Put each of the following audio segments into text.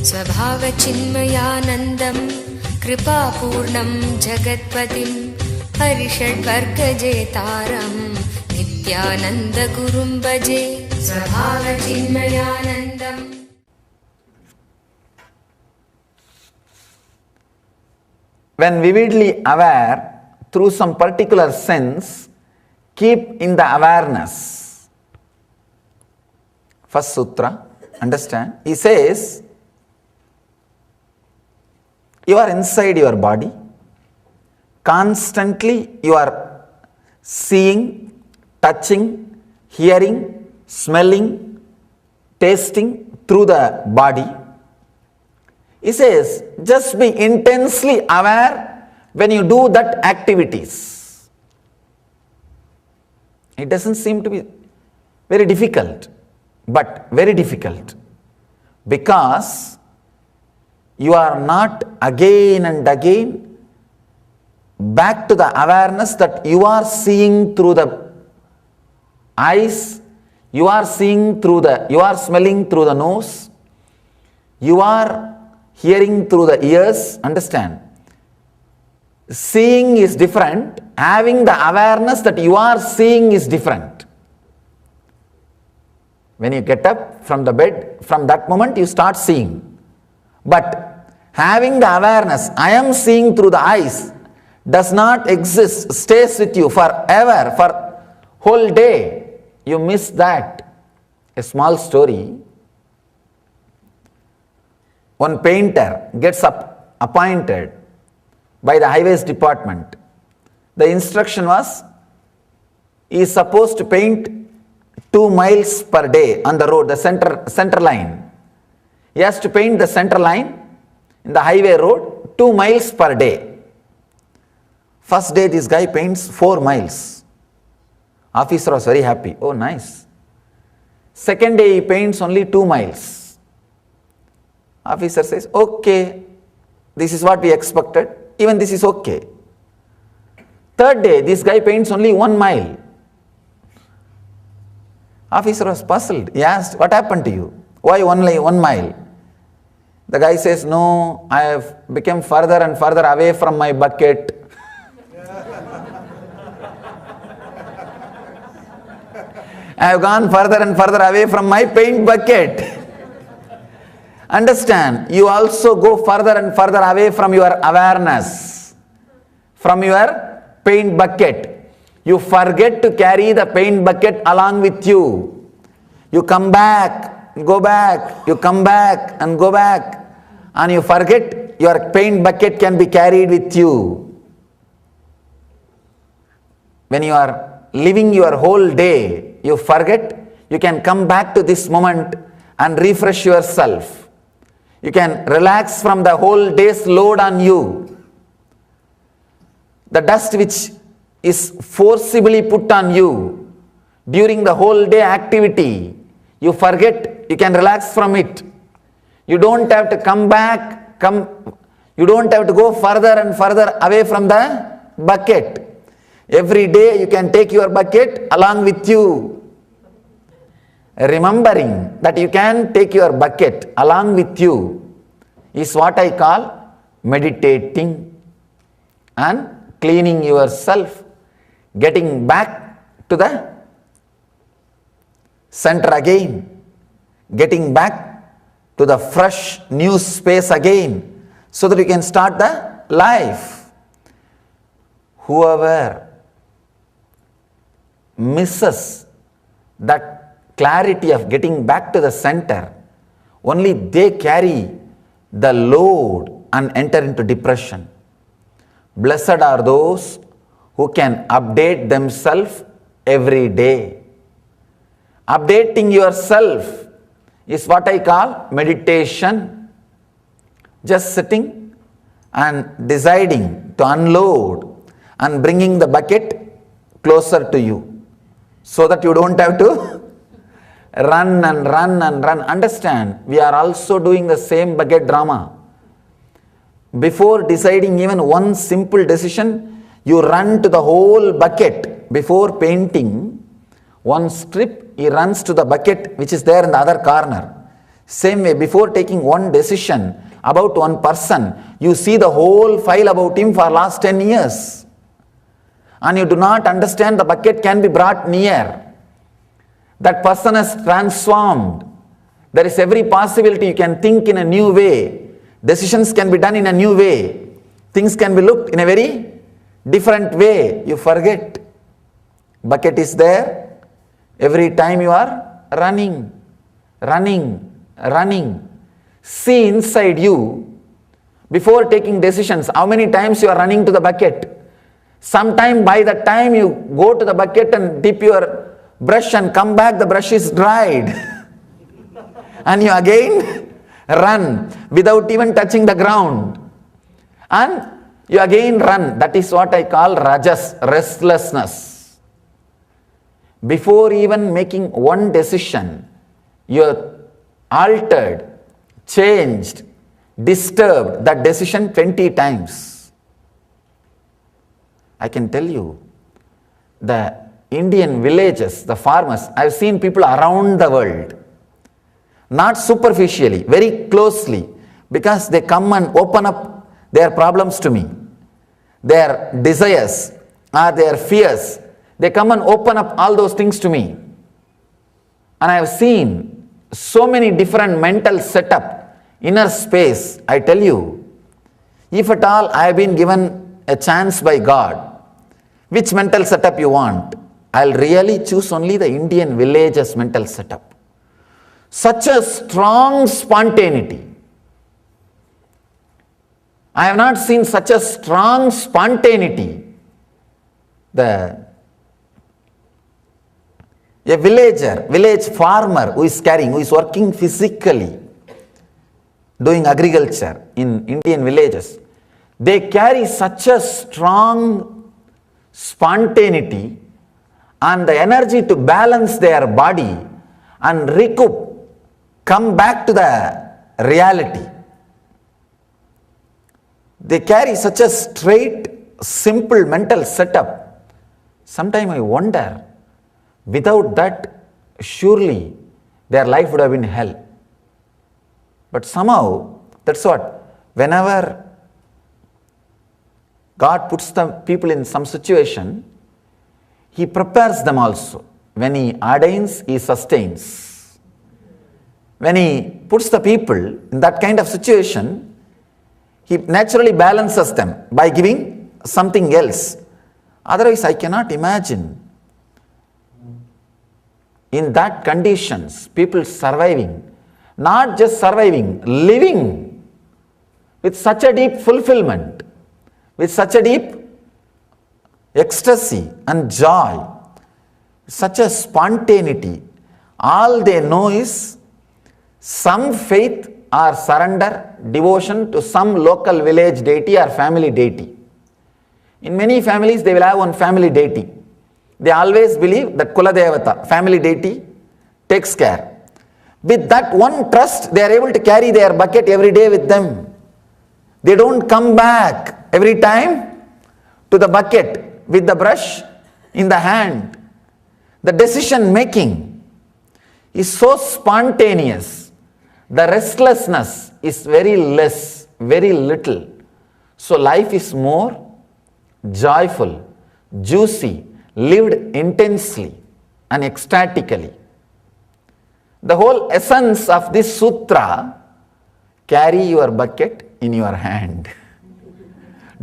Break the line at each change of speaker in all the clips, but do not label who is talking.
स्वभावचिन्मयानन्दं कृपापूर्णं जगत्पतिं हरिषड्वर्गजेतारं नित्यानन्दगुरुं भजे स्वभावचिन्मयानन्दम्.
When vividly aware through some particular sense, keep in the awareness. First sutra, understand? He says, you are inside your body. Constantly you are seeing, touching, hearing, smelling, tasting through the body. He says, just be intensely aware when you do that activities. It doesn't seem to be very difficult, but very difficult, because you are not again and again back to the awareness that you are seeing through the eyes, you are smelling through the nose, you are hearing through the ears. Understand? Seeing is different. Having the awareness that you are seeing is different. When you get up from the bed, from that moment you start seeing. But having the awareness, I am seeing through the eyes, does not exist, stays with you forever, for whole day. You miss that. A small story. One painter gets appointed by the highways department. The instruction was, he is supposed to paint 2 miles per day on the road, the center line. He has to paint the center line in the highway road 2 miles per day. First day this guy paints 4 miles. Officer was very happy. Oh, nice. Second day he paints only 2 miles. Officer says, okay, this is what we expected, even this is okay. Third day, this guy paints only 1 mile. Officer was puzzled. He asked, what happened to you? Why only 1 mile? The guy says, no, I have become further and further away from my bucket. I have gone further and further away from my paint bucket. Understand, you also go further and further away from your awareness, from your paint bucket. You forget to carry the paint bucket along with you. You come back, go back, you come back and go back, and you forget your paint bucket can be carried with you. When you are living your whole day, you forget, you can come back to this moment and refresh yourself. You can relax from the whole day's load on you. The dust which is forcibly put on you during the whole day activity, you forget, you can relax from it. You don't have to come back, you don't have to go further and further away from the bucket. Every day you can take your bucket along with you. Remembering that you can take your bucket along with you is what I call meditating and cleaning yourself, getting back to the center again, getting back to the fresh new space again, so that you can start the life. Whoever misses that clarity of getting back to the center, only they carry the load and enter into depression. Blessed are those who can update themselves every day. Updating yourself is what I call meditation. Just sitting and deciding to unload and bringing the bucket closer to you, so that you don't have to run and run and run. Understand, we are also doing the same bucket drama. Before deciding even one simple decision, you run to the whole bucket. Before painting one strip, he runs to the bucket which is there in the other corner. Same way, before taking one decision about one person, you see the whole file about him for last 10 years. And you do not understand the bucket can be brought near. That person is transformed. There is every possibility you can think in a new way. Decisions can be done in a new way. Things can be looked in a very different way. You forget. Bucket is there. Every time you are running. See inside you, before taking decisions, how many times you are running to the bucket. Sometime by the time you go to the bucket and dip your brush and come back, the brush is dried. And you again run without even touching the ground. And you again run. That is what I call rajas, restlessness. Before even making one decision, you are altered, changed, disturbed that decision 20 times. I can tell you, the Indian villages, the farmers, I've seen people around the world, not superficially, very closely, because they come and open up their problems to me, their desires or their fears. They come and open up all those things to me. And I have seen so many different mental setup, inner space. I tell you, if at all I have been given a chance by God, which mental setup you want, I'll really choose only the Indian villages mental setup. Such a strong spontaneity. I have not seen such a strong spontaneity. A village farmer who is working physically, doing agriculture in Indian villages, they carry such a strong spontaneity and the energy to balance their body and recoup, come back to the reality. They carry such a straight, simple mental setup. Sometimes I wonder, without that, surely their life would have been hell. But somehow, that's what, whenever God puts the people in some situation, He prepares them also. When He ordains, He sustains. When He puts the people in that kind of situation, He naturally balances them by giving something else. Otherwise, I cannot imagine in that conditions, people surviving, not just surviving, living with such a deep fulfillment, with such a deep ecstasy and joy, such a spontaneity. All they know is some faith or surrender, devotion to some local village deity or family deity. In many families, they will have one family deity. They always believe that Kula Devata, family deity, takes care. With that one trust, they are able to carry their bucket every day with them. They don't come back every time to the bucket with the brush in the hand. The decision making is so spontaneous. The restlessness is very less, very little. So life is more joyful, juicy, lived intensely and ecstatically. The whole essence of this sutra, carry your bucket in your hand.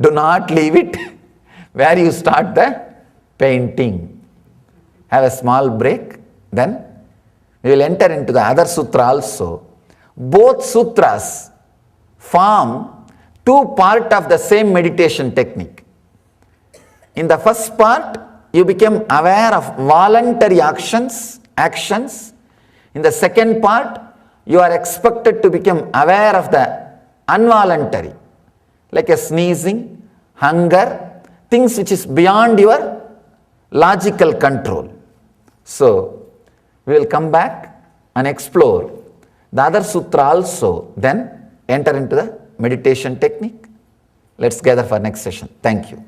Do not leave it where you start the painting. Have a small break, then we will enter into the other sutra also. Both sutras form two parts of the same meditation technique. In the first part, you become aware of voluntary actions. In the second part, you are expected to become aware of the involuntary, like a sneezing, hunger, things which is beyond your logical control. So, we will come back and explore the other sutra also, then enter into the meditation technique. Let's gather for next session. Thank you.